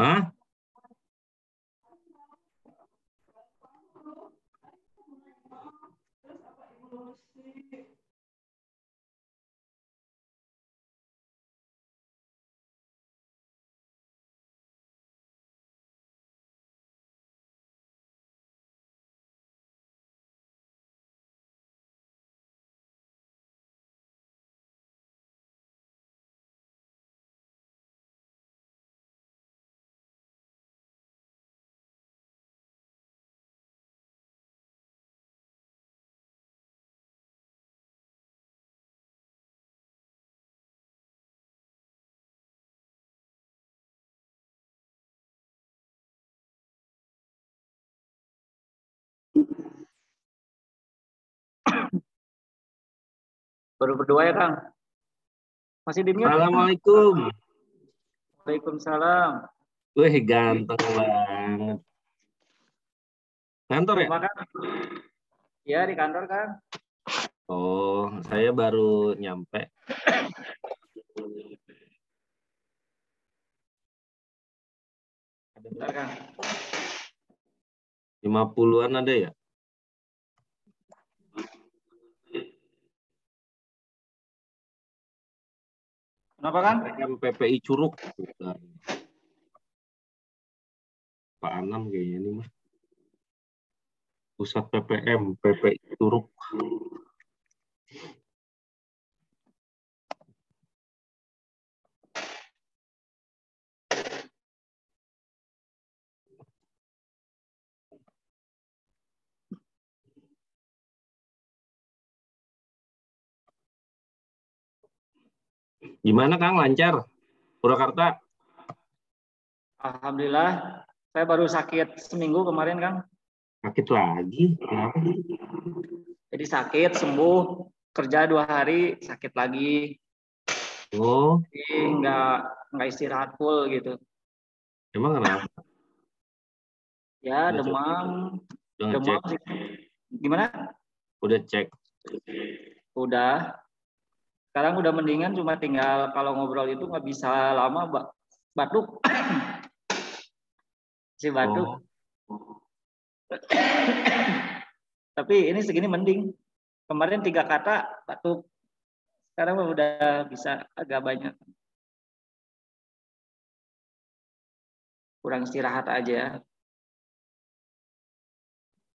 Hah? Baru berdua ya, Kang? Masih di mute? Assalamualaikum. Waalaikumsalam. Wih, ganteng banget. Kantor ya? Makan? Ya, di kantor, Kang. Oh, saya baru nyampe. Bentar, Kang. 50-an ada ya? Kenapa, Kang? PPI Curug. Pak Anam kayaknya ini mah. Pusat PPI Curug. Gimana Kang, lancar? Purwakarta? Alhamdulillah. Saya baru sakit seminggu kemarin, Kang. Sakit lagi? Kenapa? Jadi sakit, sembuh. Kerja 2 hari, sakit lagi. Oh, Jadi nggak istirahat full gitu. emang kenapa? Ya, Udah demam ngecek? sih. Gimana? Udah cek? Udah. Sekarang udah mendingan, cuma tinggal kalau ngobrol itu nggak bisa lama, batuk. Si batuk. Oh, Tapi ini segini mending. Kemarin 3 kata batuk. Sekarang udah bisa agak banyak. Kurang istirahat aja.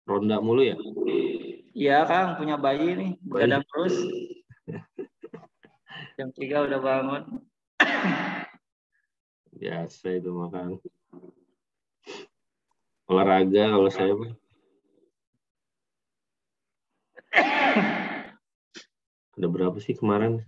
ronda mulu ya? Iya, Kang, punya bayi nih, begadang terus. Jam 3 udah bangun. Biasa itu makan. Olahraga kalau saya mah. Ada berapa sih kemarin?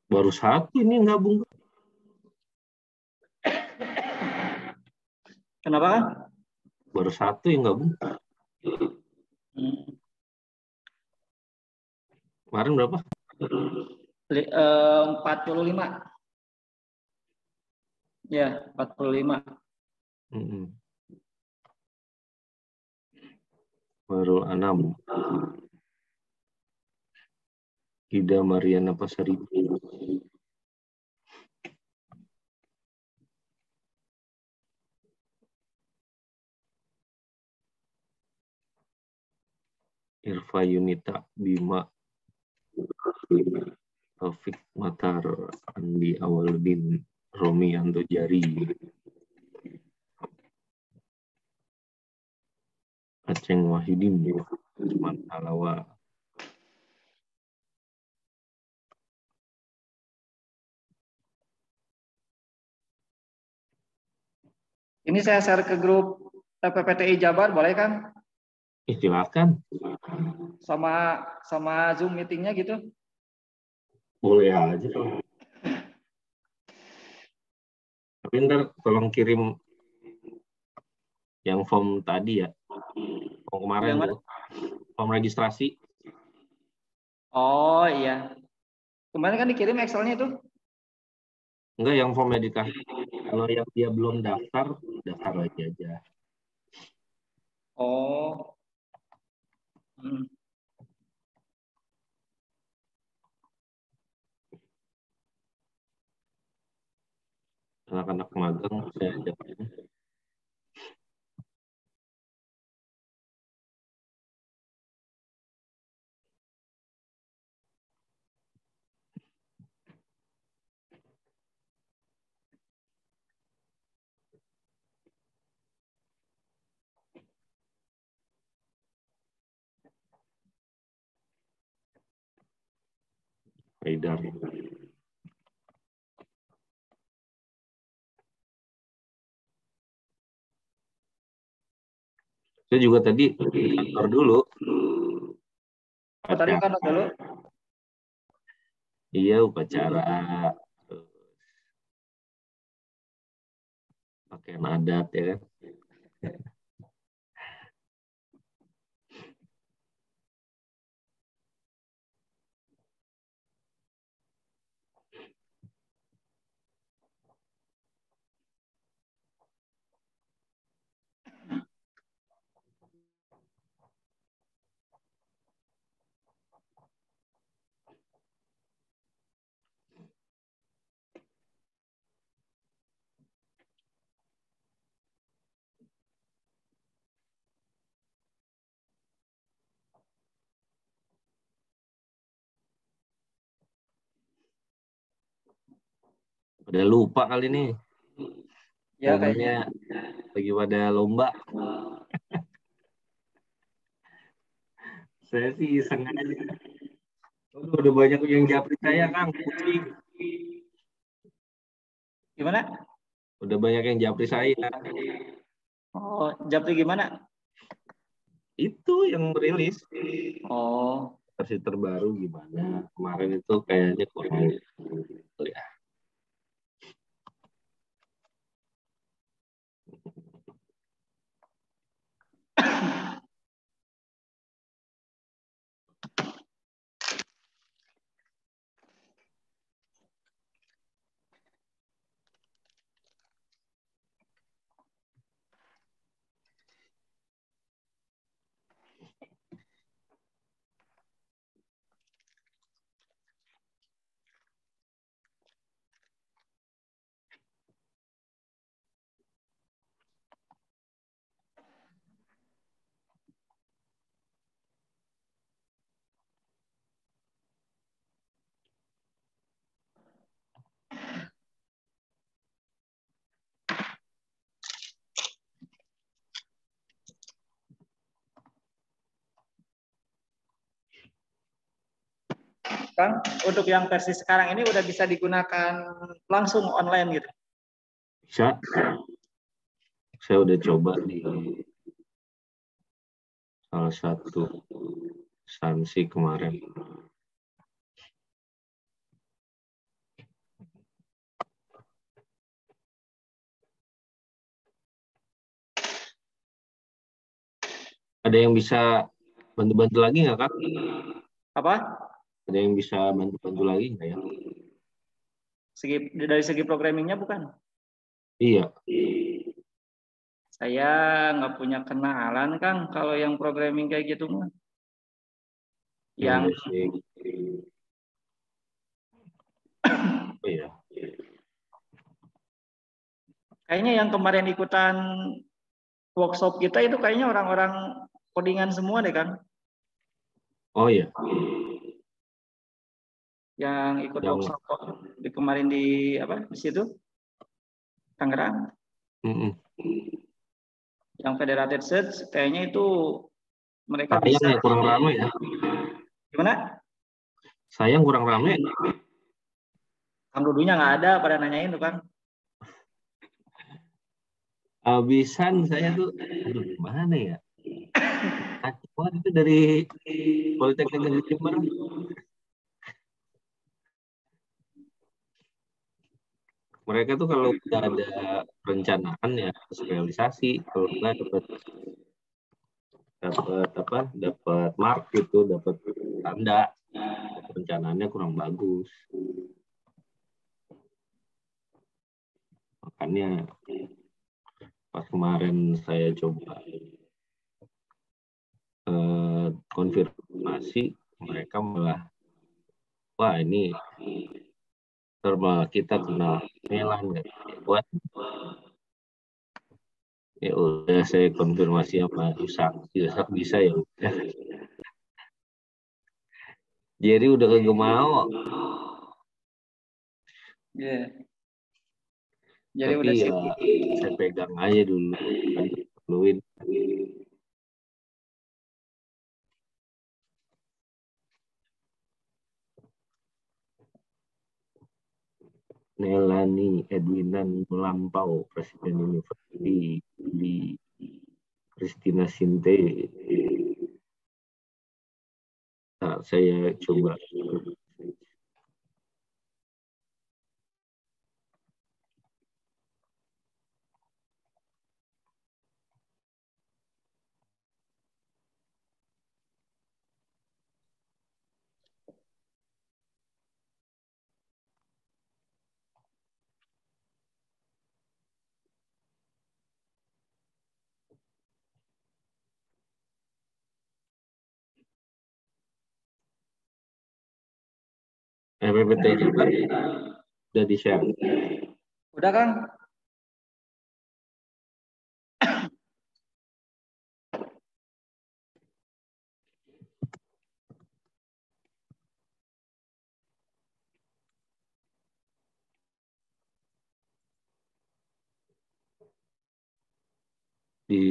Baru satu ini yang gabung. Kenapa, Kang? Baru satu yang gabung. Kemarin berapa? 45. Ya, 45. Baru 6. Ida Mariana Pasaribu. Irfa Yunita Bima. Taufik Matar, Andi Awaludin, Romi Anto Jari, Aceng Wahidin, Usman Alawa, Ini saya share ke grup PPTI Jabar, boleh kan? Silakan. Sama Zoom meetingnya gitu. Boleh aja kalau. Tapi ntar tolong kirim yang form tadi ya. Form kemarin Yang mana? tuh. Form registrasi. Oh iya. Kemarin kan dikirim Excel-nya itu. Enggak, yang form editasi. Kalau yang dia belum daftar lagi aja. Oh. Anak-anak magang saya ajak. Haidar. Saya juga tadi kantor dulu. Tadi kan dulu. Iya, upacara pakaian adat ya kan. Udah lupa kali nih. Ya Momennya lagi pada lomba. Saya sih iseng aja. Udah banyak yang japri saya, Kang. Pusing. Gimana? Udah banyak yang japri saya. Oh, Japri gimana? Itu yang rilis. Oh. Versi terbaru gimana? Kemarin itu kayaknya kurang. Ya. Kang, untuk yang versi sekarang ini udah bisa digunakan langsung online gitu. Bisa. Saya udah coba di salah satu instansi kemarin. Ada yang bisa bantu-bantu lagi nggak, Kak? Apa? Ada yang bisa bantu-bantu lagi nggak ya? Dari segi programmingnya bukan? Iya. Saya nggak punya kenalan, Kang, kalau yang programming kayak gitu mah. Yang Yang basic. Oh iya. kayaknya yang kemarin ikutan workshop kita itu kayaknya orang-orang codingan semua deh, Kang. Oh iya. Yang ikut Yang workshop di kemarin di apa? Di situ Tangerang. Yang Federated Search kayaknya itu mereka sayang bisa. ya kurang ramai ya. Gimana? Sayang kurang ramai. Kang Dudunya nggak ada pada nanyain tuh, Kang. Habisan saya tuh, aduh gimana ya? Kacau banget itu dari Politeknik Negeri Jember. Mereka tuh kalau udah ada perencanaan ya harus realisasi, kalau nggak dapat mark gitu, dapat tanda perencanaannya kurang bagus. Makanya pas kemarin saya coba konfirmasi, mereka malah, wah ini normal kita kena melan buat. Ya udah saya konfirmasi sama Yusak bisa ya udah. Jadi udah kagak mau. Iya. Jadi Tapi udah ya saya pegang aja dulu kan perluin. Nelani Edwinan melampau Presiden University di Christina Sinte. Nah, saya coba PPT-nya kan udah di-share. udah Kang. Di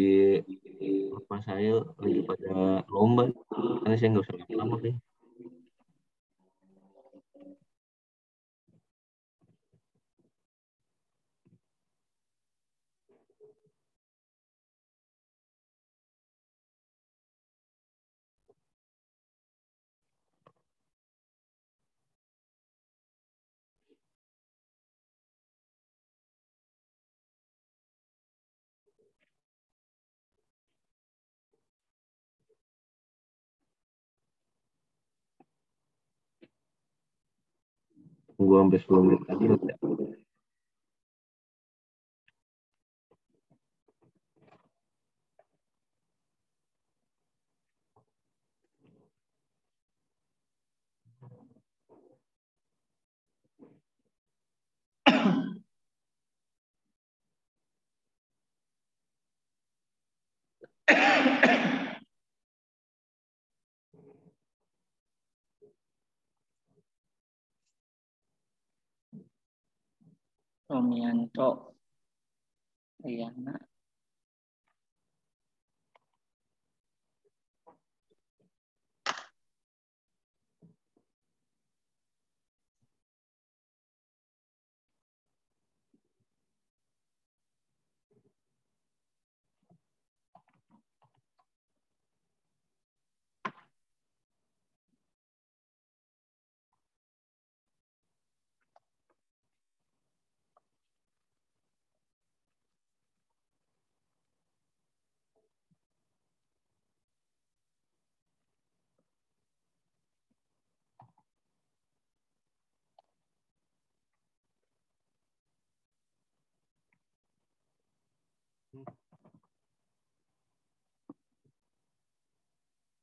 rumah saya lagi pada lomba, karena saya nggak usah lama-lama deh. Tunggu sampai 10 menit lagi. Romianto. Iya, nah.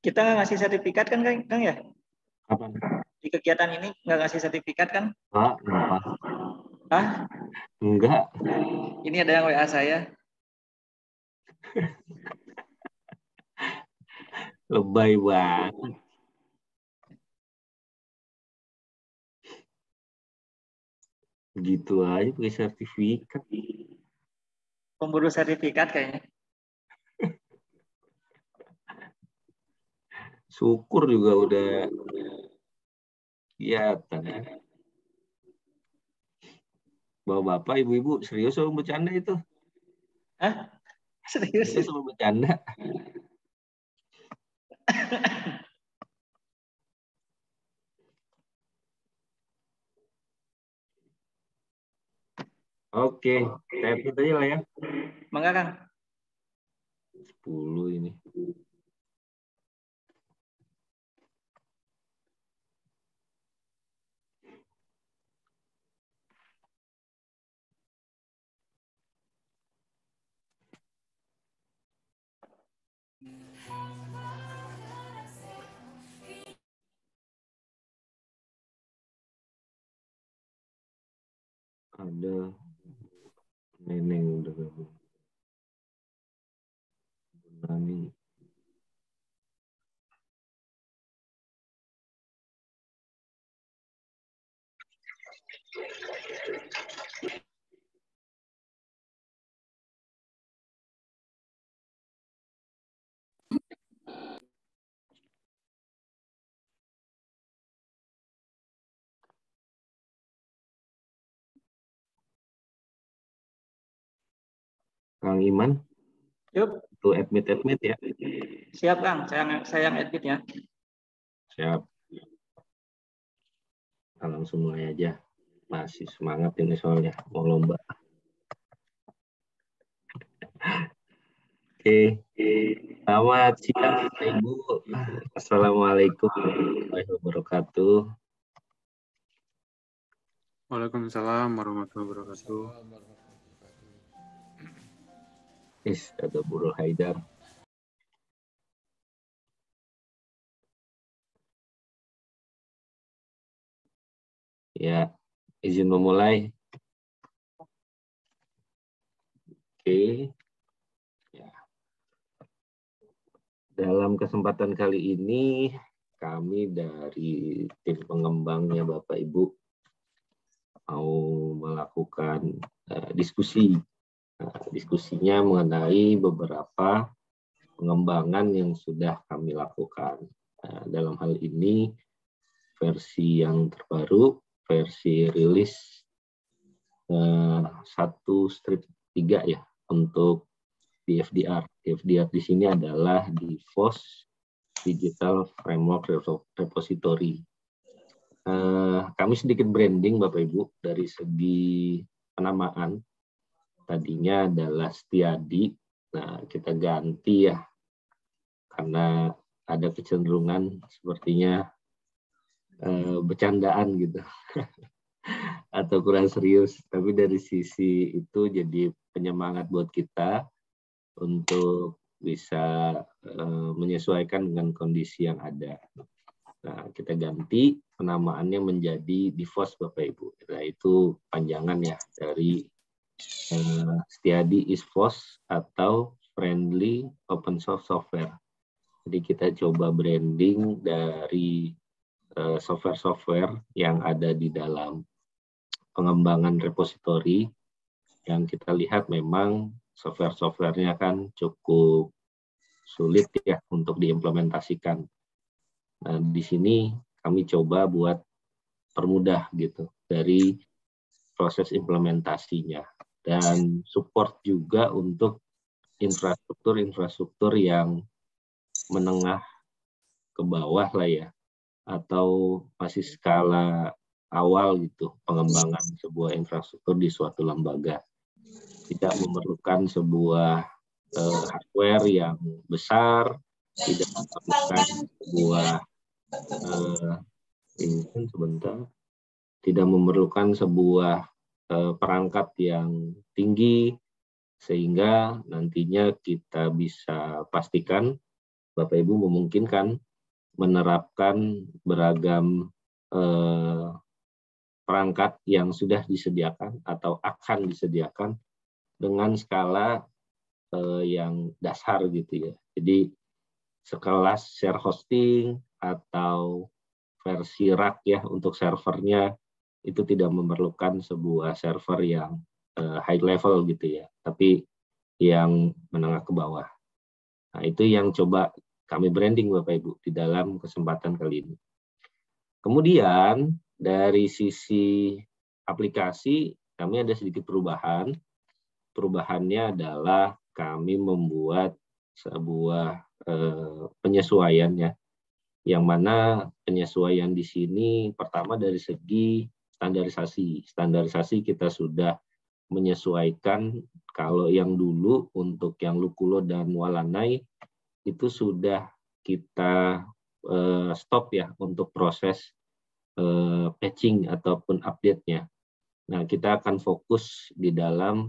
Kita nggak ngasih sertifikat kan Kang ya? Kapan? Di kegiatan ini nggak ngasih sertifikat kan? Pak, kenapa? Hah? Enggak. Ini ada yang WA saya. Lebay banget. Gitu aja pakai sertifikat. Pemburu sertifikat kayaknya. Syukur juga udah kelihatan ya. Bapak-bapak, ibu-ibu serius sama bercanda itu. Hah? Serius? Itu sama bercanda. Oke, saya update aja lah ya. Mangga Kang. 10 ini. Ada Neneng udah gabung. Nani. Kang Iman. Yuk. Itu admit ya. Siap Kang, saya yang edit ya. Siap. Kita langsung mulai aja. Masih semangat ini soalnya mau lomba. Oke. Selamat siang Bapak Ibu. Assalamualaikum warahmatullahi wabarakatuh. Waalaikumsalam warahmatullahi wabarakatuh. Ada Burul Haidar. Ya, izin memulai. Oke. Ya. Dalam kesempatan kali ini, kami dari tim pengembangnya Bapak Ibu mau melakukan diskusi. Diskusinya mengenai beberapa pengembangan yang sudah kami lakukan. Dalam hal ini, versi yang terbaru, versi rilis 1.3 ya, untuk di FDR. FDR di sini adalah di DFOS Digital Framework Repository. Kami sedikit branding Bapak Ibu dari segi penamaan. Tadinya adalah Setiadi. Nah, kita ganti ya. Karena ada kecenderungan sepertinya bercandaan gitu. Atau kurang serius. Tapi dari sisi itu jadi penyemangat buat kita untuk bisa menyesuaikan dengan kondisi yang ada. Nah, kita ganti penamaannya menjadi DFOS Bapak Ibu. Nah, itu panjangan ya dari Setiadi is FOS atau Friendly Open Source Software. Jadi kita coba branding dari software-software yang ada di dalam pengembangan repository yang kita lihat memang software-softwarenya kan cukup sulit ya untuk diimplementasikan. Nah, di sini kami coba buat permudah gitu dari proses implementasinya dan support juga untuk infrastruktur yang menengah ke bawah lah ya, atau masih skala awal gitu pengembangan sebuah infrastruktur di suatu lembaga. Tidak memerlukan sebuah hardware yang besar, tidak memerlukan sebuah tidak memerlukan sebuah perangkat yang tinggi, sehingga nantinya kita bisa pastikan Bapak Ibu memungkinkan menerapkan beragam perangkat yang sudah disediakan atau akan disediakan dengan skala yang dasar gitu ya. Jadi sekelas share hosting atau versi rack ya untuk servernya itu tidak memerlukan sebuah server yang high level gitu ya, tapi yang menengah ke bawah. Nah, itu yang coba kami branding Bapak Ibu di dalam kesempatan kali ini. Kemudian dari sisi aplikasi kami ada sedikit perubahan. perubahannya adalah kami membuat sebuah penyesuaian ya, yang mana penyesuaian di sini pertama dari segi standarisasi. Standarisasi kita sudah menyesuaikan. Kalau yang dulu untuk yang Lukulo dan Walanai itu sudah kita stop ya untuk proses patching ataupun update-nya. Nah, kita akan fokus di dalam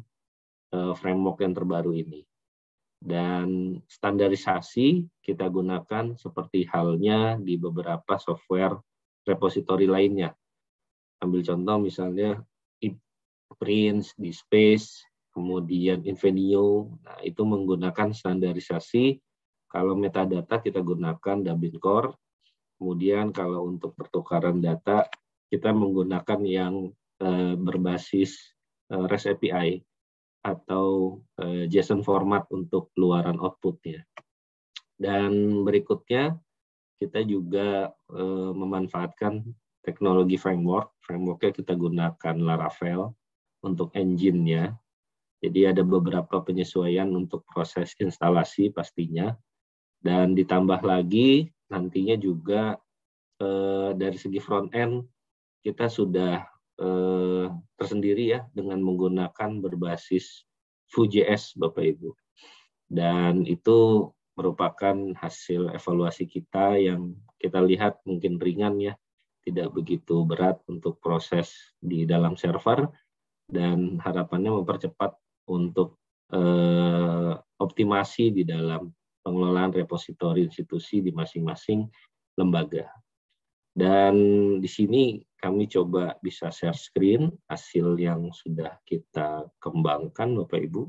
framework yang terbaru ini. Dan standarisasi kita gunakan seperti halnya di beberapa software repository lainnya. Ambil contoh misalnya Prince, DSpace, kemudian Invenio. Nah, itu menggunakan standarisasi. Kalau metadata kita gunakan Dublin Core. Kemudian kalau untuk pertukaran data kita menggunakan yang berbasis REST API atau JSON format untuk keluaran outputnya. Dan berikutnya kita juga memanfaatkan teknologi framework. Frameworknya kita gunakan Laravel untuk engine-nya. Jadi ada beberapa penyesuaian untuk proses instalasi pastinya. Dan ditambah lagi nantinya juga dari segi front end kita sudah tersendiri ya dengan menggunakan berbasis Vue.js Bapak Ibu. Dan itu merupakan hasil evaluasi kita yang kita lihat mungkin ringan ya, tidak begitu berat untuk proses di dalam server dan harapannya mempercepat untuk optimasi di dalam pengelolaan repositori institusi di masing-masing lembaga. Dan di sini kami coba bisa share screen hasil yang sudah kita kembangkan Bapak Ibu.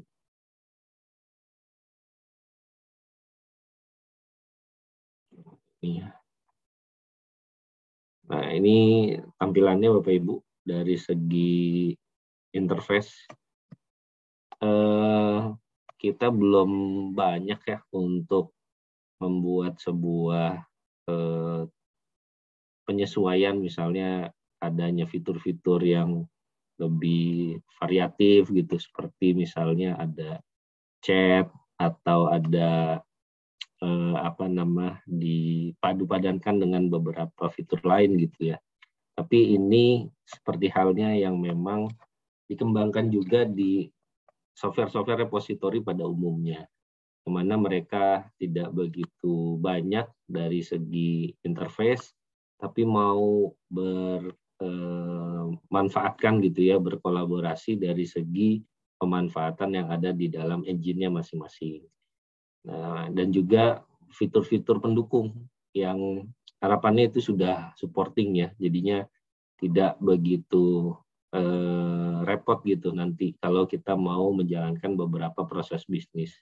Nah, ini tampilannya Bapak Ibu dari segi interface. Kita belum banyak ya untuk membuat sebuah penyesuaian, misalnya adanya fitur-fitur yang lebih variatif gitu, seperti misalnya ada chat atau ada dipadu-padankan dengan beberapa fitur lain gitu ya. Tapi ini seperti halnya yang memang dikembangkan juga di software-software repository pada umumnya, kemana mereka tidak begitu banyak dari segi interface, tapi mau bermanfaatkan gitu ya, berkolaborasi dari segi pemanfaatan yang ada di dalam engine-nya masing-masing. Nah, dan juga fitur-fitur pendukung yang harapannya itu sudah supporting ya, jadinya tidak begitu repot gitu nanti kalau kita mau menjalankan beberapa proses bisnis.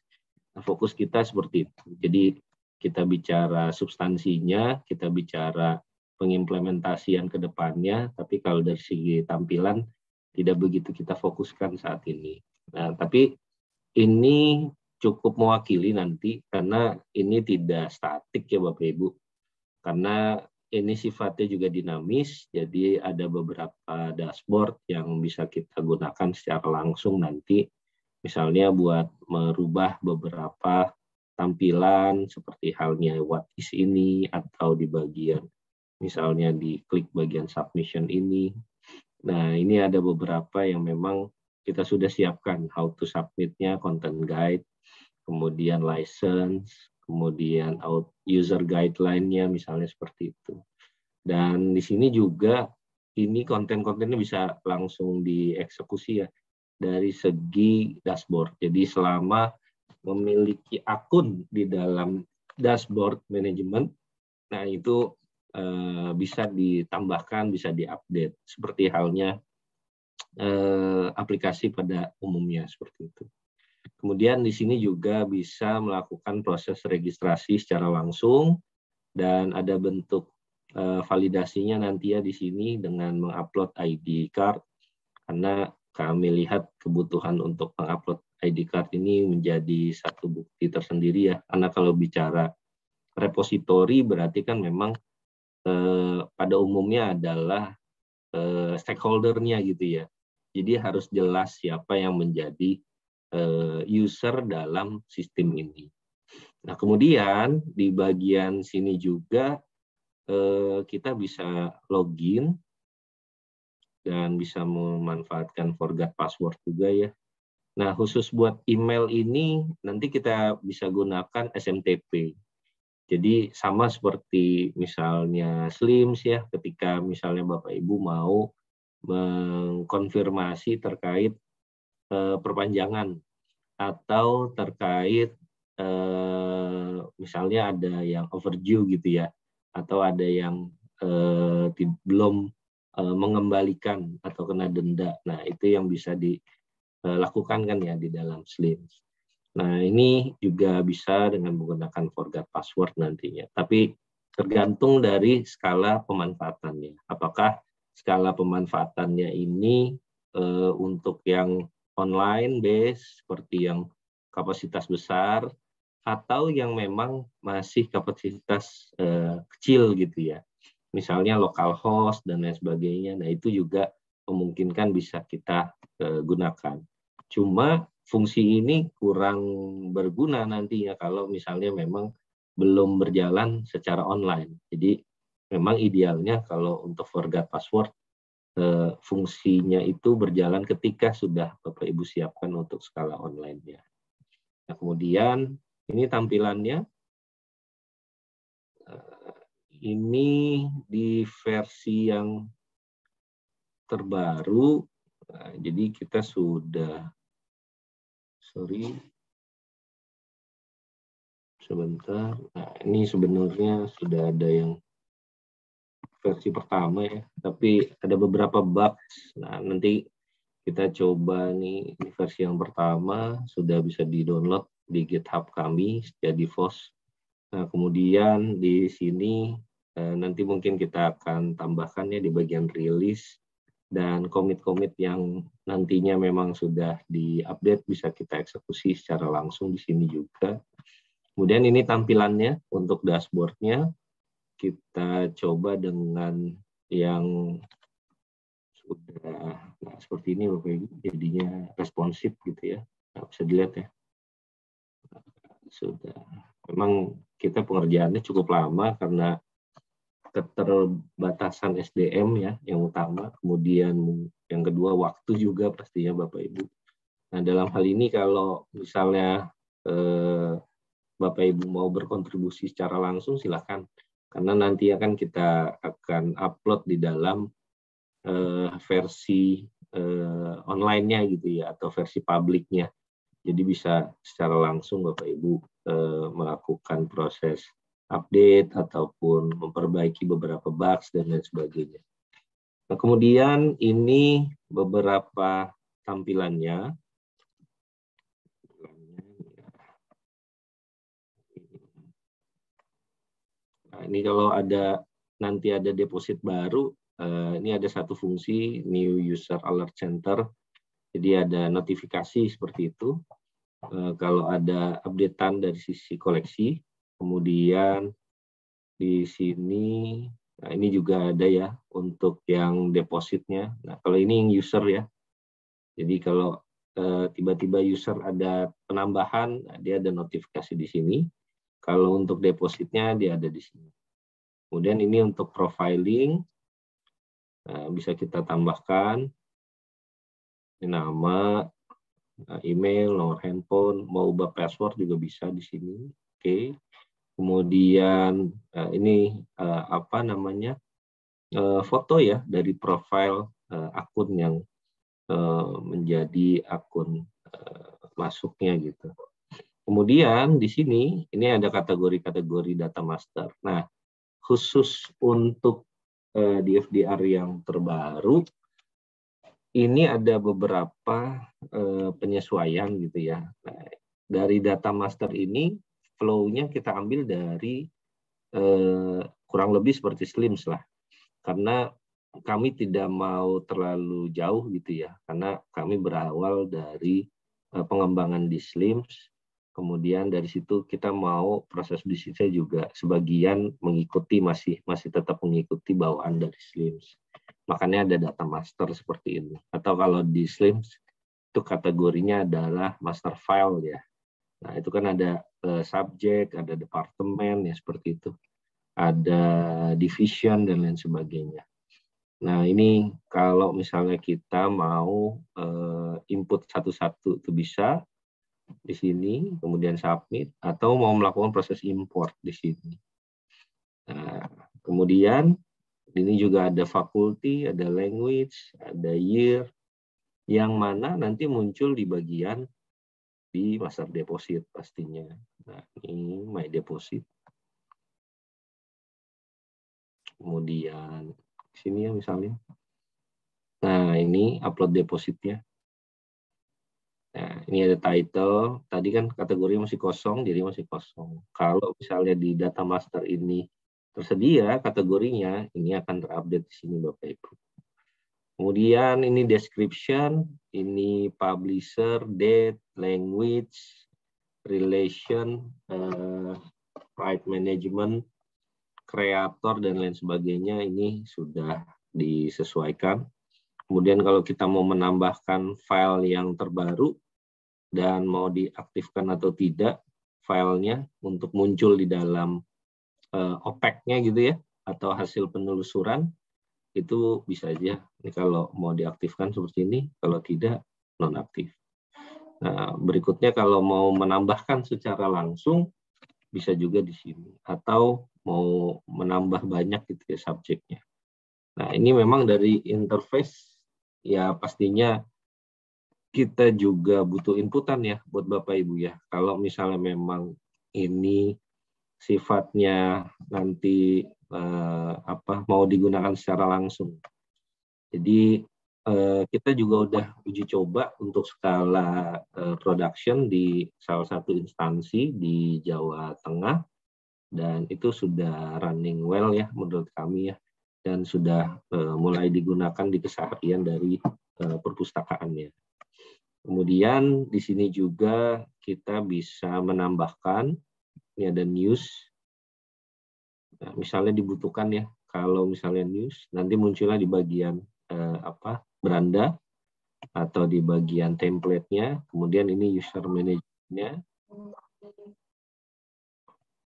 Nah, fokus kita seperti itu. Jadi kita bicara substansinya, kita bicara pengimplementasian ke depannya, tapi kalau dari segi tampilan tidak begitu kita fokuskan saat ini. Nah, tapi ini cukup mewakili nanti karena ini tidak statik ya Bapak Ibu. Karena ini sifatnya juga dinamis, jadi ada beberapa dashboard yang bisa kita gunakan secara langsung nanti. Misalnya buat merubah beberapa tampilan seperti halnya what is ini, atau di bagian misalnya di klik bagian submission ini. Nah, ini ada beberapa yang memang kita sudah siapkan how to submit-nya, content guide, kemudian license, kemudian user guideline-nya misalnya seperti itu. Dan di sini juga ini konten-kontennya bisa langsung dieksekusi ya dari segi dashboard. Jadi selama memiliki akun di dalam dashboard manajemen, nah itu bisa ditambahkan, bisa diupdate seperti halnya aplikasi pada umumnya seperti itu. Kemudian di sini juga bisa melakukan proses registrasi secara langsung dan ada bentuk validasinya nanti ya di sini dengan mengupload ID card, karena kami lihat kebutuhan untuk mengupload ID card ini menjadi satu bukti tersendiri ya, karena kalau bicara repository berarti kan memang pada umumnya adalah stakeholder-nya gitu ya. Jadi harus jelas siapa yang menjadi user dalam sistem ini. Nah, kemudian di bagian sini juga kita bisa login dan bisa memanfaatkan forgot password juga ya. Nah, khusus buat email ini nanti kita bisa gunakan SMTP. Jadi sama seperti misalnya Slims ya, ketika misalnya Bapak Ibu mau mengkonfirmasi terkait perpanjangan atau terkait misalnya ada yang overdue gitu ya, atau ada yang belum mengembalikan atau kena denda. Nah, itu yang bisa dilakukan kan ya di dalam Slims. Nah, ini juga bisa dengan menggunakan forgot password nantinya. Tapi tergantung dari skala pemanfaatannya. Apakah skala pemanfaatannya ini untuk yang online base seperti yang kapasitas besar atau yang memang masih kapasitas kecil gitu ya. Misalnya local host dan lain sebagainya. Nah, itu juga memungkinkan bisa kita gunakan. Cuma fungsi ini kurang berguna nantinya kalau misalnya memang belum berjalan secara online. Jadi memang idealnya kalau untuk forgot password fungsinya itu berjalan ketika sudah Bapak Ibu siapkan untuk skala online-nya. Nah, kemudian ini tampilannya. Ini di versi yang terbaru. Nah, jadi kita sudah, sebentar. Nah, ini sebenarnya sudah ada yang versi pertama ya, tapi ada beberapa bugs. Nah, nanti kita coba nih di versi yang pertama sudah bisa di-download di GitHub kami, Stadiefos. Nah, kemudian di sini nanti mungkin kita akan tambahkannya di bagian rilis dan komit-komit yang nantinya memang sudah di-update bisa kita eksekusi secara langsung di sini juga. Kemudian ini tampilannya untuk dashboard-nya. Kita coba dengan yang sudah seperti ini Bapak Ibu, jadinya responsif gitu ya. Nah, bisa dilihat ya. Sudah. Memang kita pengerjaannya cukup lama karena keterbatasan SDM ya yang utama, kemudian yang kedua waktu juga pastinya Bapak Ibu. Nah, dalam hal ini kalau misalnya Bapak Ibu mau berkontribusi secara langsung silakan, karena nanti kita akan upload di dalam versi online-nya gitu ya, atau versi publiknya. Jadi bisa secara langsung Bapak Ibu melakukan proses update ataupun memperbaiki beberapa bugs dan lain sebagainya. Nah, kemudian ini beberapa tampilannya. Nah, ini kalau nanti ada deposit baru, ini ada satu fungsi New User Alert Center. Jadi ada notifikasi seperti itu. Kalau ada updatean dari sisi koleksi, kemudian di sini, nah ini juga ada ya untuk yang depositnya. Nah, kalau ini yang user ya. Jadi kalau tiba-tiba user ada penambahan, dia ada notifikasi di sini. Kalau untuk depositnya dia ada di sini. Kemudian ini untuk profiling, bisa kita tambahkan nama, email, nomor handphone, mau ubah password juga bisa di sini. Oke. Kemudian ini foto ya dari profil akun yang menjadi akun masuknya gitu. Kemudian di sini ini ada kategori-kategori data master. Nah, khusus untuk di FDR yang terbaru ini ada beberapa penyesuaian gitu ya. Nah, dari data master ini flow-nya kita ambil dari kurang lebih seperti Slims lah. Karena kami tidak mau terlalu jauh gitu ya. Karena kami berawal dari pengembangan di Slims. Kemudian dari situ kita mau proses bisnisnya juga sebagian mengikuti masih tetap mengikuti bawaan dari Slims. Makanya ada data master seperti ini. Atau kalau di Slims itu kategorinya adalah master file ya. Nah, itu kan ada subjek, ada departemen ya seperti itu. Ada division dan lain sebagainya. Nah, ini kalau misalnya kita mau input satu-satu itu bisa di sini, kemudian submit, atau mau melakukan proses import di sini. Nah, kemudian ini juga ada faculty, ada language, ada year, yang mana nanti muncul di bagian di master deposit pastinya. Nah, ini my deposit. Kemudian sini ya misalnya. Nah, ini upload depositnya. Nah, ini ada title. Tadi kan kategori masih kosong, jadi masih kosong. Kalau misalnya di data master ini tersedia kategorinya, ini akan terupdate di sini Bapak Ibu. Kemudian ini description, ini publisher, date, language, relation, right management, kreator, dan lain sebagainya. Ini sudah disesuaikan. Kemudian kalau kita mau menambahkan file yang terbaru dan mau diaktifkan atau tidak filenya untuk muncul di dalam OPEC-nya gitu ya, atau hasil penelusuran, itu bisa aja. Ini kalau mau diaktifkan seperti ini, kalau tidak nonaktif. Nah, berikutnya kalau mau menambahkan secara langsung bisa juga di sini, atau mau menambah banyak gitu ya subjeknya. Nah, ini memang dari interface ya pastinya kita juga butuh inputan ya buat Bapak Ibu ya. Kalau misalnya memang ini sifatnya nanti mau digunakan secara langsung. Jadi kita juga udah uji coba untuk skala production di salah satu instansi di Jawa Tengah, dan itu sudah running well ya menurut kami ya, dan sudah mulai digunakan di keseharian dari perpustakaannya. Kemudian di sini juga kita bisa menambahkan, ini ada news. Nah, misalnya dibutuhkan ya, kalau misalnya news, nanti munculnya di bagian beranda atau di bagian template-nya. Kemudian ini user manager-nya.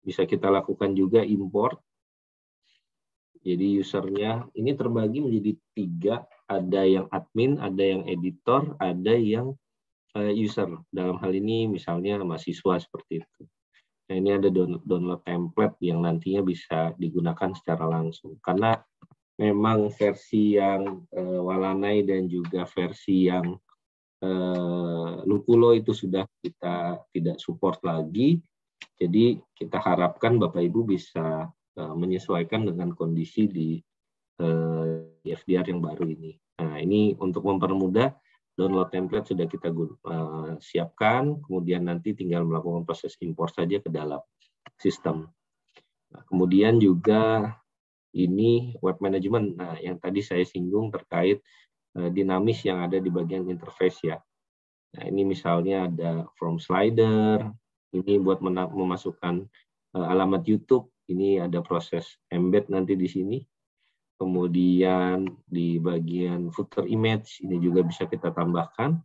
Bisa kita lakukan juga import. Jadi usernya ini terbagi menjadi 3, ada yang admin, ada yang editor, ada yang user. Dalam hal ini misalnya mahasiswa seperti itu. Nah, ini ada download template yang nantinya bisa digunakan secara langsung. Karena memang versi yang Walanai dan juga versi yang Lukulo itu sudah kita tidak support lagi. Jadi kita harapkan Bapak Ibu bisa menyesuaikan dengan kondisi di FDR yang baru ini. Nah, ini untuk mempermudah, download template sudah kita siapkan, kemudian nanti tinggal melakukan proses import saja ke dalam sistem. Nah, kemudian juga ini web management. Nah, yang tadi saya singgung terkait dinamis yang ada di bagian interface ya. Nah, ini misalnya ada form slider, ini buat memasukkan alamat YouTube, ini ada proses embed nanti di sini. Kemudian di bagian footer image ini juga bisa kita tambahkan.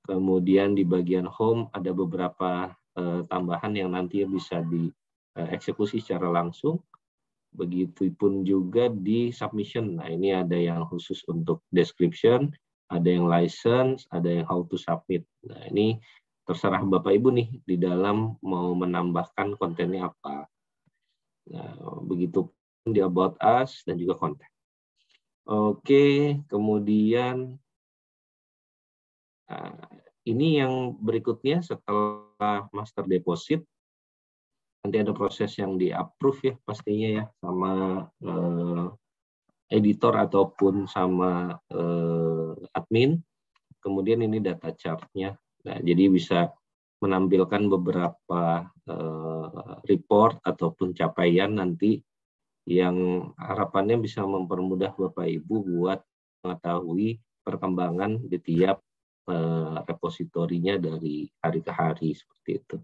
Kemudian di bagian home ada beberapa tambahan yang nantinya bisa dieksekusi secara langsung. Begitupun juga di submission. Nah, ini ada yang khusus untuk description, ada yang license, ada yang how to submit. Nah, ini terserah Bapak Ibu nih di dalam mau menambahkan kontennya apa. Nah, begitu di about us dan juga konten. Oke, kemudian ini yang berikutnya setelah master deposit, nanti ada proses yang di-approve ya pastinya ya sama editor ataupun sama admin. Kemudian ini data chart-nya. Nah, jadi bisa menampilkan beberapa report ataupun capaian nanti yang harapannya bisa mempermudah Bapak Ibu buat mengetahui perkembangan di tiap repositorinya dari hari ke hari seperti itu.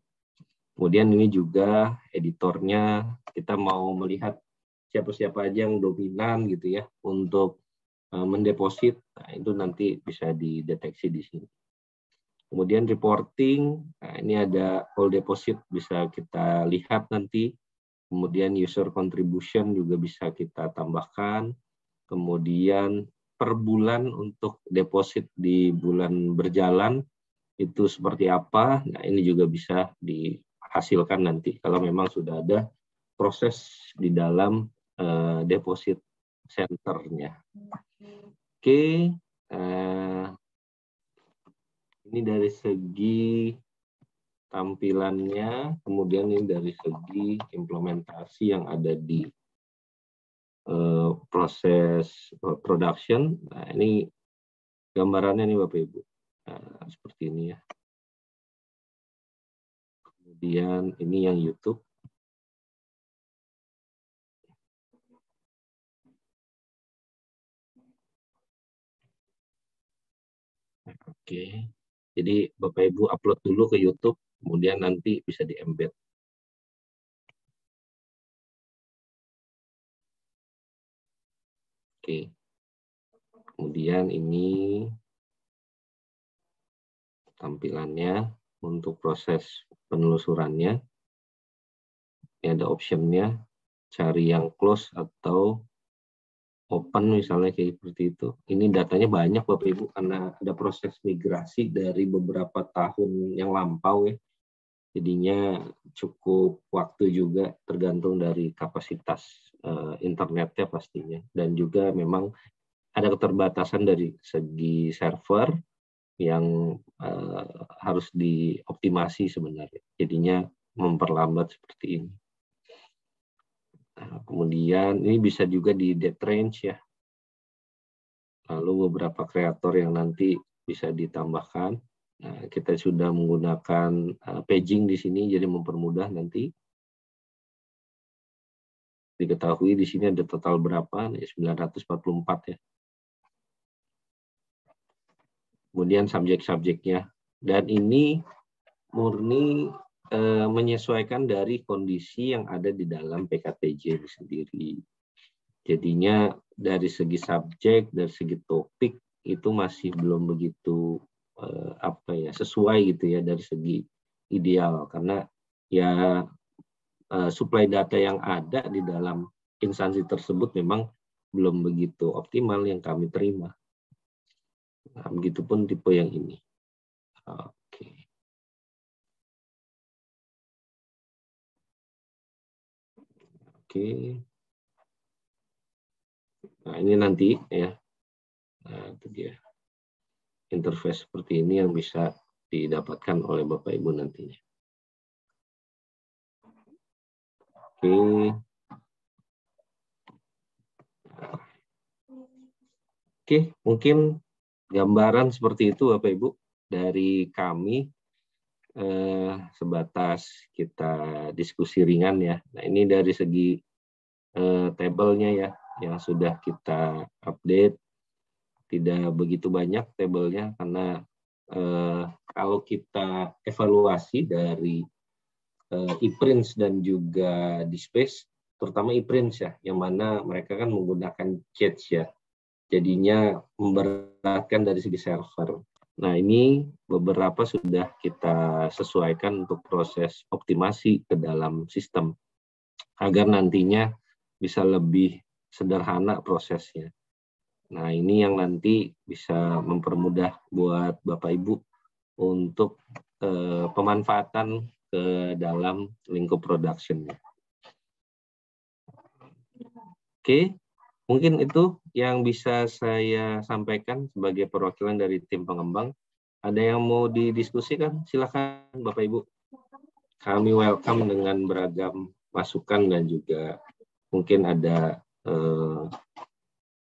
Kemudian ini juga editornya, kita mau melihat siapa-siapa aja yang dominan gitu ya untuk mendeposit. Nah, itu nanti bisa dideteksi di sini. Kemudian reporting, nah ini ada all deposit bisa kita lihat nanti. Kemudian user contribution juga bisa kita tambahkan. Kemudian per bulan untuk deposit di bulan berjalan itu seperti apa. Nah ini juga bisa dihasilkan nanti kalau memang sudah ada proses di dalam deposit centernya. Oke, ini dari segi tampilannya, kemudian ini dari segi implementasi yang ada di proses production. Nah, ini gambarannya nih Bapak Ibu. Nah, seperti ini ya. Kemudian ini yang YouTube. Oke. Jadi Bapak Ibu upload dulu ke YouTube, kemudian nanti bisa di-embed. Oke. Kemudian ini tampilannya untuk proses penelusurannya. Ini ada optionnya, cari yang close atau open misalnya kayak seperti itu. Ini datanya banyak Bapak Ibu karena ada proses migrasi dari beberapa tahun yang lampau ya. Jadinya cukup waktu juga tergantung dari kapasitas internetnya pastinya. Dan juga memang ada keterbatasan dari segi server yang harus dioptimasi sebenarnya. Jadinya memperlambat seperti ini. Nah, kemudian ini bisa juga di date range ya. Lalu beberapa kreator yang nanti bisa ditambahkan. Nah, kita sudah menggunakan paging di sini, jadi mempermudah nanti. Diketahui di sini ada total berapa? 944 ya. Kemudian subjek-subjeknya. Dan ini murni menyesuaikan dari kondisi yang ada di dalam PKTJ sendiri. Jadinya dari segi subjek, dari segi topik itu masih belum begitu sesuai gitu ya dari segi ideal, karena ya supply data yang ada di dalam instansi tersebut memang belum begitu optimal yang kami terima. Nah, begitupun tipe yang ini. Oke. Oke. Nah, ini nanti ya. Nah, itu dia. Interface seperti ini yang bisa didapatkan oleh Bapak Ibu nantinya. Oke. Oke, mungkin gambaran seperti itu Bapak Ibu dari kami sebatas kita diskusi ringan ya. Nah, ini dari segi tabelnya ya yang sudah kita update. Tidak begitu banyak tabelnya karena kalau kita evaluasi dari ePrints dan juga Dispace, terutama ePrints ya, yang mana mereka kan menggunakan cache ya, jadinya memberatkan dari segi server. Nah, ini beberapa sudah kita sesuaikan untuk proses optimasi ke dalam sistem agar nantinya bisa lebih sederhana prosesnya. Nah, ini yang nanti bisa mempermudah buat Bapak Ibu untuk pemanfaatan ke dalam lingkup production-nya. Oke, mungkin itu yang bisa saya sampaikan sebagai perwakilan dari tim pengembang. Ada yang mau didiskusikan? Silakan Bapak Ibu. Kami welcome dengan beragam masukan dan juga mungkin ada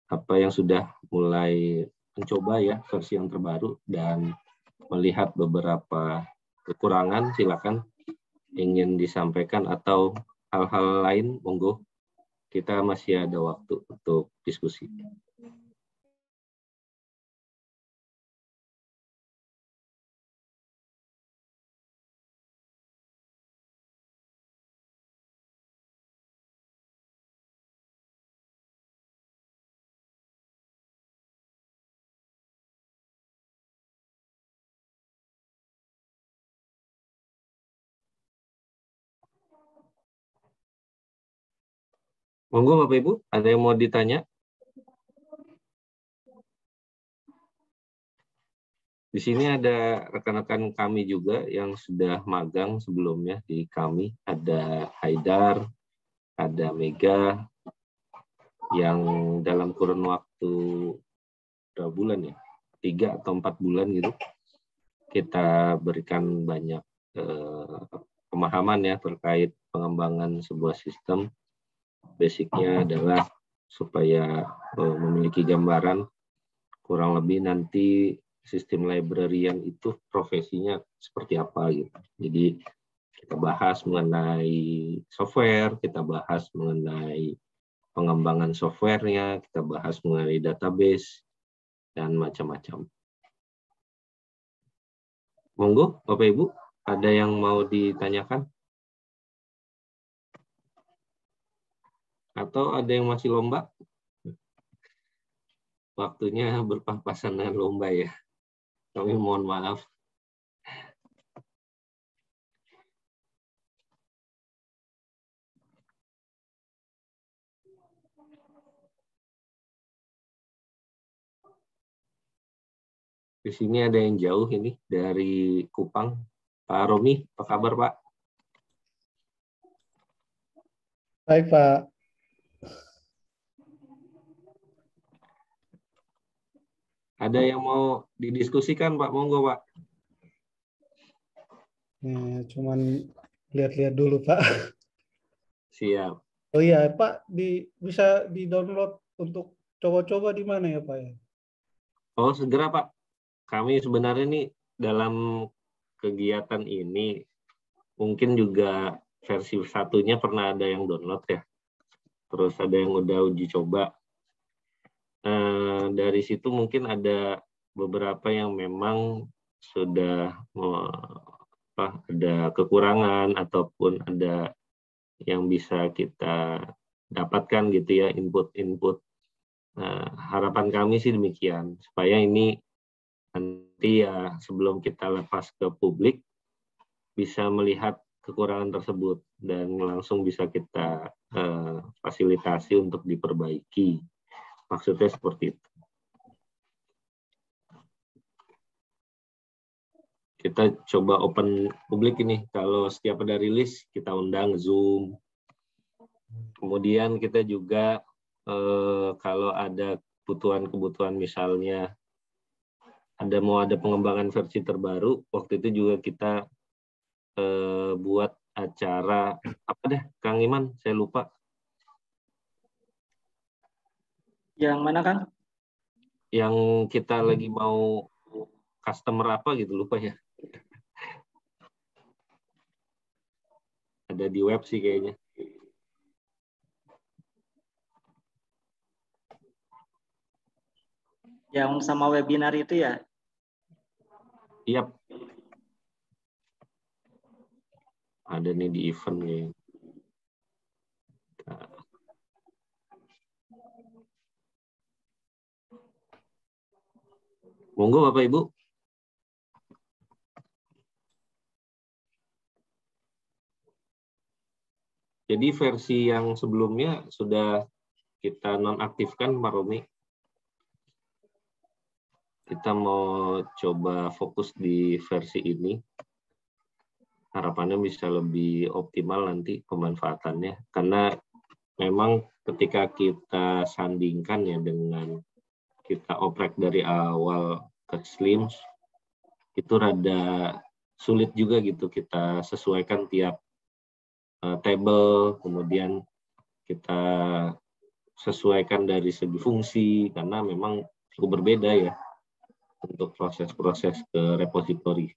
apa yang sudah mulai mencoba ya versi yang terbaru dan melihat beberapa kekurangan, silakan ingin disampaikan atau hal-hal lain, monggo. Kita masih ada waktu untuk diskusi. Monggo Bapak Ibu, ada yang mau ditanya? Di sini ada rekan-rekan kami juga yang sudah magang sebelumnya di kami. Ada Haidar, ada Mega, yang dalam kurun waktu berapa bulan ya? 3 atau 4 bulan gitu. Kita berikan banyak pemahaman ya terkait pengembangan sebuah sistem. Basicnya adalah supaya memiliki gambaran kurang lebih nanti sistem librarian itu profesinya seperti apa gitu. Jadi kita bahas mengenai software, kita bahas mengenai pengembangan softwarenya, kita bahas mengenai database dan macam-macam. Monggo Bapak Ibu, ada yang mau ditanyakan? Atau ada yang masih lomba? Waktunya berpapasan dengan lomba ya. Kami mohon maaf. Di sini ada yang jauh ini dari Kupang. Pak Romi, apa kabar Pak? Baik, Pak. Ada yang mau didiskusikan Pak? Monggo Pak. Cuman lihat-lihat dulu, Pak. Siap. Oh iya, Pak, bisa di-download untuk coba-coba di mana ya, Pak ya? Oh, segera Pak. Kami sebenarnya nih dalam kegiatan ini mungkin juga versi satunya pernah ada yang download ya. Terus ada yang udah uji coba. Dari situ mungkin ada beberapa yang memang sudah ada kekurangan ataupun ada yang bisa kita dapatkan gitu ya, input-input. Harapan kami sih demikian, supaya ini nanti ya sebelum kita lepas ke publik bisa melihat kekurangan tersebut dan langsung bisa kita fasilitasi untuk diperbaiki. Maksudnya seperti itu. Kita coba open publik ini. Kalau setiap ada rilis, kita undang Zoom. Kemudian kita juga kalau ada kebutuhan-kebutuhan misalnya mau ada pengembangan versi terbaru, waktu itu juga kita buat acara apa deh, Kang Iman, saya lupa. Yang mana, Kang? Yang kita lagi mau customer apa gitu, lupa ya. Ada di web sih kayaknya. Yang sama webinar itu ya? Iya. Ada nih di event kayaknya. Monggo Bapak Ibu. Jadi versi yang sebelumnya sudah kita nonaktifkan, Pak Romi. Kita mau coba fokus di versi ini. Harapannya bisa lebih optimal nanti pemanfaatannya. Karena memang ketika kita sandingkan ya dengan kita oprek dari awal ke Slims, itu rada sulit juga gitu kita sesuaikan tiap table, kemudian kita sesuaikan dari segi fungsi, karena memang cukup berbeda ya untuk proses-proses ke repositori.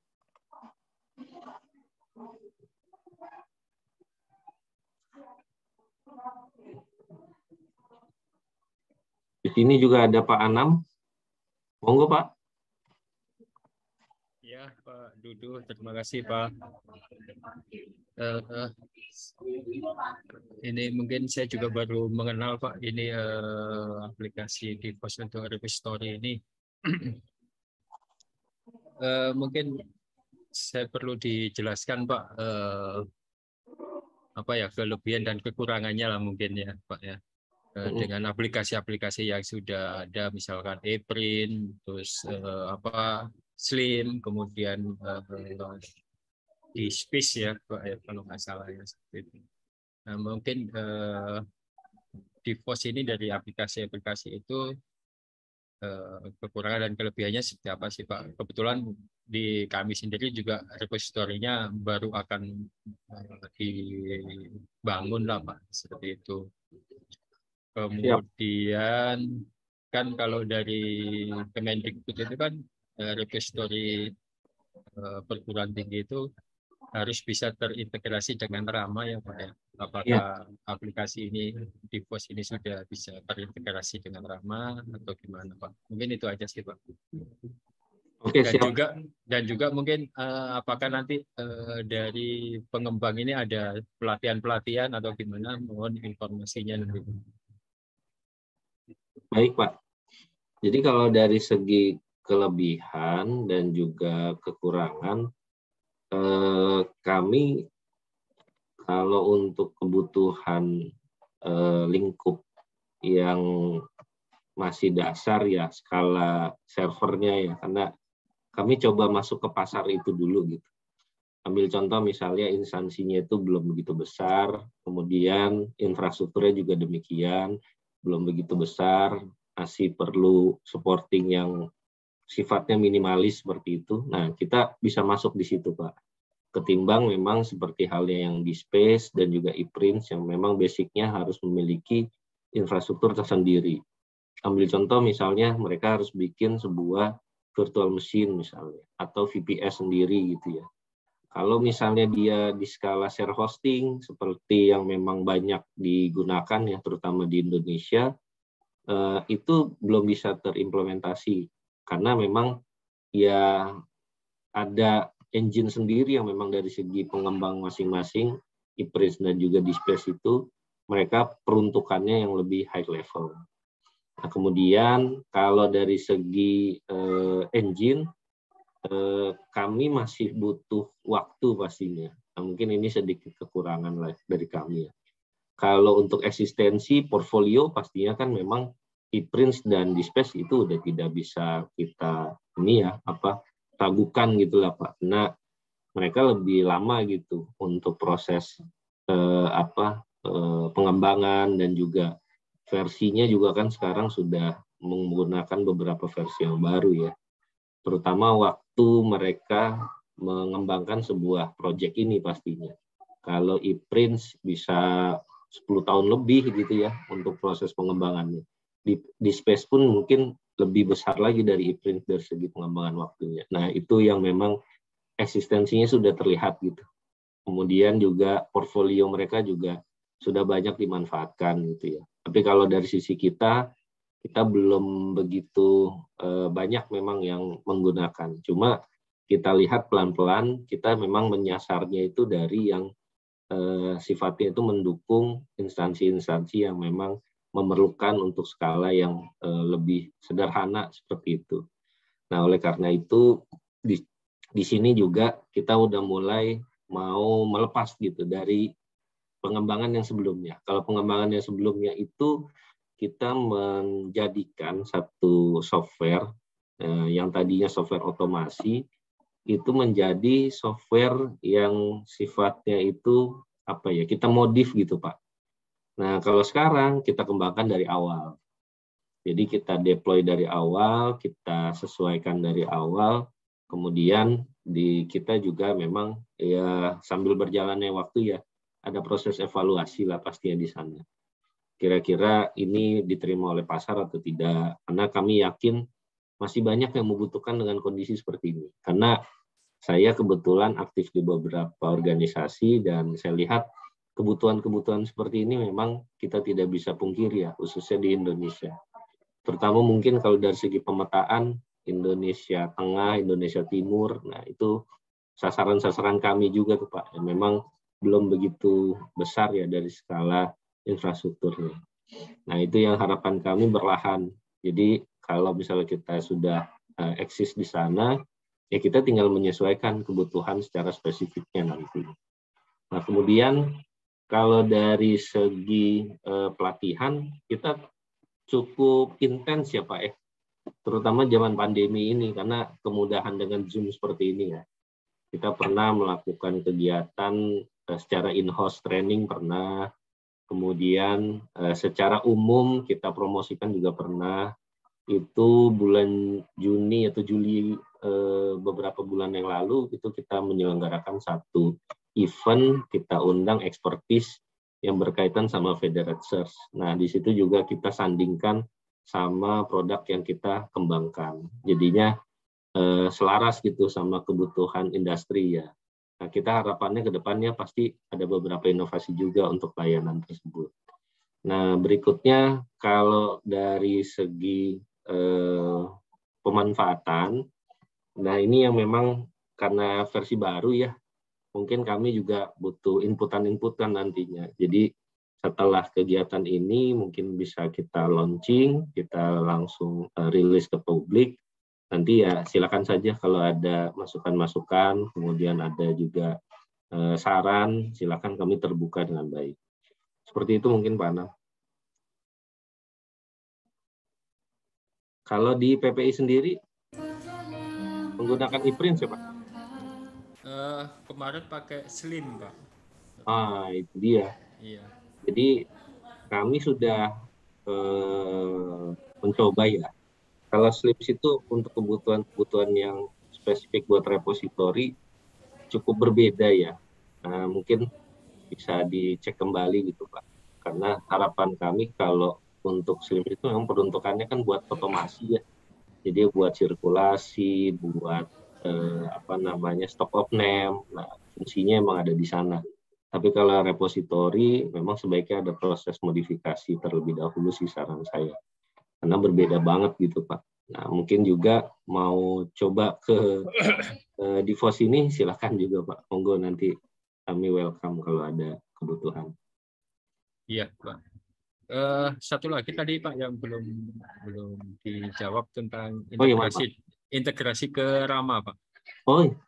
Di sini juga ada Pak Anam. Monggo Pak. Ya, Pak Dudu, terima kasih Pak. Ini mungkin saya juga baru mengenal Pak, ini aplikasi di pos untuk repository ini. Mungkin saya perlu dijelaskan Pak, apa ya, kelebihan dan kekurangannya lah mungkin ya Pak ya. Dengan aplikasi-aplikasi yang sudah ada, misalkan ePrint, terus apa Slim, kemudian di Space ya Pak ya, kalau nggak salah ya seperti itu. Nah, mungkin di pos ini dari aplikasi-aplikasi itu kekurangan dan kelebihannya seperti apa sih Pak? Kebetulan di kami sendiri juga repositorinya baru akan dibangun lah Pak, seperti itu. Kemudian kan kalau dari Kemendikbud itu kan repositori perguruan tinggi itu harus bisa terintegrasi dengan Rama ya Pak ya. Apakah aplikasi ini di pos ini sudah bisa terintegrasi dengan Rama atau gimana Pak? Mungkin itu aja sih Pak. Oke, siap. Dan juga mungkin apakah nanti dari pengembang ini ada pelatihan-pelatihan atau gimana? Mohon informasinya nanti. Baik Pak. Jadi kalau dari segi kelebihan dan juga kekurangan, kami kalau untuk kebutuhan lingkup yang masih dasar ya, skala servernya ya, karena kami coba masuk ke pasar itu dulu gitu. Ambil contoh misalnya instansinya itu belum begitu besar, kemudian infrastrukturnya juga demikian, belum begitu besar, masih perlu supporting yang sifatnya minimalis seperti itu. Nah, kita bisa masuk di situ, Pak. Ketimbang memang seperti halnya yang di Space dan juga ePrint yang memang basicnya harus memiliki infrastruktur tersendiri. Ambil contoh misalnya mereka harus bikin sebuah virtual machine misalnya, atau VPS sendiri gitu ya. Kalau misalnya dia di skala share hosting seperti yang memang banyak digunakan ya, terutama di Indonesia, itu belum bisa terimplementasi karena memang ya ada engine sendiri yang memang dari segi pengembang masing-masing, ePrint dan juga di Space itu mereka peruntukannya yang lebih high level. Nah, kemudian kalau dari segi engine, kami masih butuh waktu pastinya. Nah, mungkin ini sedikit kekurangan lah dari kami ya. Kalau untuk eksistensi portfolio pastinya kan memang ePrint dan di Space itu udah tidak bisa kita ini ya ragukan gitulah Pak. Karena mereka lebih lama gitu untuk proses pengembangan dan juga versinya juga kan sekarang sudah menggunakan beberapa versi yang baru ya. Terutama waktu mereka mengembangkan sebuah proyek ini pastinya. Kalau ePrint bisa 10 tahun lebih gitu ya untuk proses pengembangannya. Di Space pun mungkin lebih besar lagi dari ePrint dari segi pengembangan waktunya. Nah, itu yang memang eksistensinya sudah terlihat gitu. Kemudian juga portfolio mereka juga sudah banyak dimanfaatkan gitu ya. Tapi kalau dari sisi kita belum begitu banyak memang yang menggunakan. Cuma kita lihat pelan-pelan, kita memang menyasarnya itu dari yang sifatnya itu mendukung instansi-instansi yang memang memerlukan untuk skala yang lebih sederhana seperti itu. Nah, oleh karena itu di sini juga kita udah mulai mau melepas gitu dari pengembangan yang sebelumnya. Kalau pengembangan yang sebelumnya itu kita menjadikan satu software yang tadinya software otomasi itu menjadi software yang sifatnya itu kita modif gitu Pak. Nah, kalau sekarang kita kembangkan dari awal. Jadi kita deploy dari awal, kita sesuaikan dari awal, kemudian kita juga memang ya sambil berjalannya waktu ya ada proses evaluasi lah pastinya di sana. Kira-kira ini diterima oleh pasar atau tidak. Karena kami yakin masih banyak yang membutuhkan dengan kondisi seperti ini. Karena saya kebetulan aktif di beberapa organisasi dan saya lihat kebutuhan-kebutuhan seperti ini memang kita tidak bisa pungkiri ya, khususnya di Indonesia. Terutama mungkin kalau dari segi pemetaan Indonesia Tengah, Indonesia Timur, nah itu sasaran-sasaran kami juga tuh Pak. Yang memang belum begitu besar ya dari skala infrastrukturnya. Nah, itu yang harapan kami berlahan. Jadi kalau misalnya kita sudah eksis di sana, ya kita tinggal menyesuaikan kebutuhan secara spesifiknya nanti. Nah, kemudian kalau dari segi pelatihan kita cukup intens ya Pak, terutama zaman pandemi ini karena kemudahan dengan Zoom seperti ini ya. Kita pernah melakukan kegiatan secara in-house training pernah, kemudian secara umum kita promosikan juga pernah. Itu bulan Juni atau Juli beberapa bulan yang lalu itu kita menyelenggarakan satu event, kita undang expertise yang berkaitan sama Federate Search. Nah, di situ juga kita sandingkan sama produk yang kita kembangkan. Jadinya selaras gitu sama kebutuhan industri ya. Nah, kita harapannya ke depannya pasti ada beberapa inovasi juga untuk layanan tersebut. Nah, berikutnya kalau dari segi pemanfaatan, nah ini yang memang karena versi baru ya, mungkin kami juga butuh inputan-inputan nantinya. Jadi setelah kegiatan ini mungkin bisa kita launching, kita langsung rilis ke publik. Nanti ya silakan saja kalau ada masukan-masukan, kemudian ada juga saran, silakan kami terbuka dengan baik. Seperti itu mungkin Pak Anam. Kalau di PPI sendiri menggunakan e-print ya Pak? Kemarin pakai Slim Pak. Itu dia. Iya. Jadi kami sudah mencoba ya. Kalau Slips itu untuk kebutuhan yang spesifik buat repositori cukup berbeda ya. Nah, mungkin bisa dicek kembali gitu Pak. Karena harapan kami kalau untuk Slips itu memang peruntukannya kan buat otomasi ya. Jadi buat sirkulasi, buat stock of name. Nah, fungsinya emang ada di sana. Tapi kalau repositori memang sebaiknya ada proses modifikasi terlebih dahulu sih saran saya. Karena berbeda banget gitu Pak. Nah mungkin juga mau coba ke Divos ini silakan juga Pak. Monggo nanti kami welcome kalau ada kebutuhan. Iya Pak. Satu lagi tadi Pak yang belum dijawab tentang integrasi ke Rama Pak.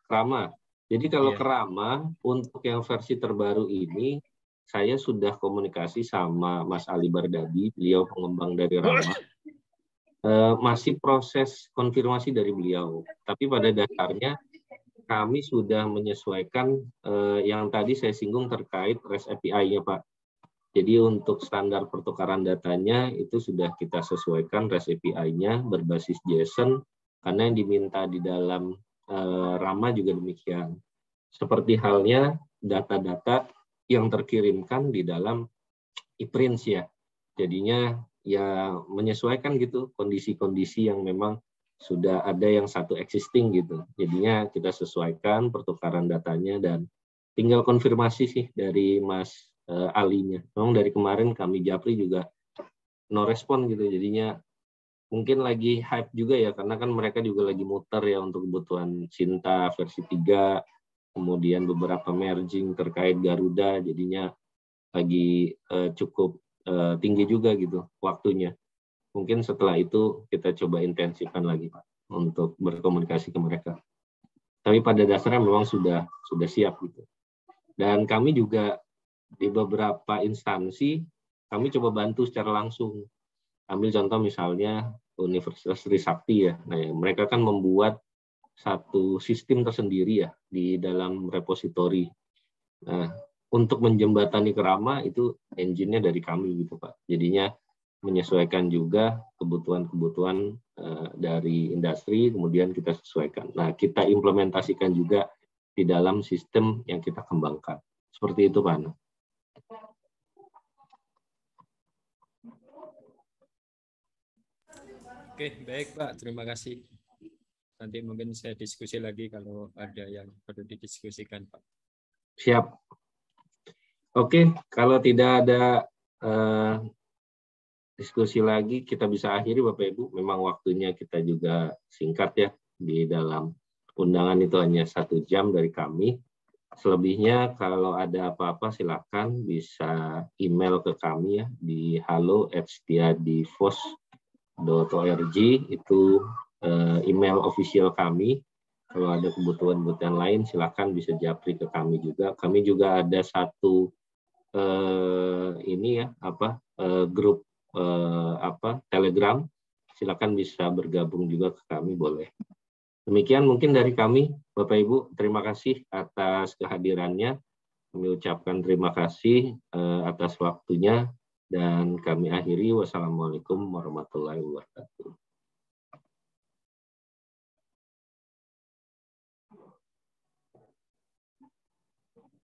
Rama. Jadi kalau ke Rama untuk yang versi terbaru ini saya sudah komunikasi sama Mas Ali Bardadi, beliau pengembang dari Rama. Masih proses konfirmasi dari beliau. Tapi pada dasarnya kami sudah menyesuaikan yang tadi saya singgung terkait REST API-nya Pak. Jadi untuk standar pertukaran datanya itu sudah kita sesuaikan REST API-nya berbasis JSON karena yang diminta di dalam Rama juga demikian. Seperti halnya data-data yang terkirimkan di dalam e-prints ya. Jadinya ya menyesuaikan gitu kondisi-kondisi yang memang sudah ada yang satu existing gitu. Jadinya kita sesuaikan pertukaran datanya dan tinggal konfirmasi sih dari Mas Alinya. Memang dari kemarin kami Japri juga no respon gitu. Jadinya mungkin lagi hype juga ya karena kan mereka juga lagi muter ya untuk kebutuhan Sinta versi 3, kemudian beberapa merging terkait Garuda, jadinya lagi cukup tinggi juga gitu waktunya. Mungkin setelah itu kita coba intensifkan lagi Pak untuk berkomunikasi ke mereka. Tapi pada dasarnya memang sudah siap gitu. Dan kami juga di beberapa instansi kami coba bantu secara langsung. Ambil contoh misalnya Universitas Trisakti ya. Nah, mereka kan membuat satu sistem tersendiri ya di dalam repositori. Nah, untuk menjembatani ke Rama itu engine-nya dari kami gitu Pak. Jadinya menyesuaikan juga kebutuhan-kebutuhan dari industri, kemudian kita sesuaikan. Nah, kita implementasikan juga di dalam sistem yang kita kembangkan. Seperti itu Pak Ana. Oke, baik Pak. Terima kasih. Nanti mungkin saya diskusi lagi kalau ada yang perlu didiskusikan Pak. Siap. Oke, kalau tidak ada diskusi lagi, kita bisa akhiri Bapak Ibu. Memang waktunya kita juga singkat ya. Di dalam undangan itu hanya 1 jam dari kami. Selebihnya kalau ada apa-apa silakan bisa email ke kami ya di halo@setiadivos.org, itu email official kami. Kalau ada kebutuhan-kebutuhan lain silakan bisa japri ke kami juga. Kami juga ada satu ini ya grup Telegram, silakan bisa bergabung juga ke kami, boleh. Demikian mungkin dari kami, Bapak Ibu, terima kasih atas kehadirannya. Kami ucapkan terima kasih atas waktunya dan kami akhiri. Wassalamualaikum warahmatullahi wabarakatuh.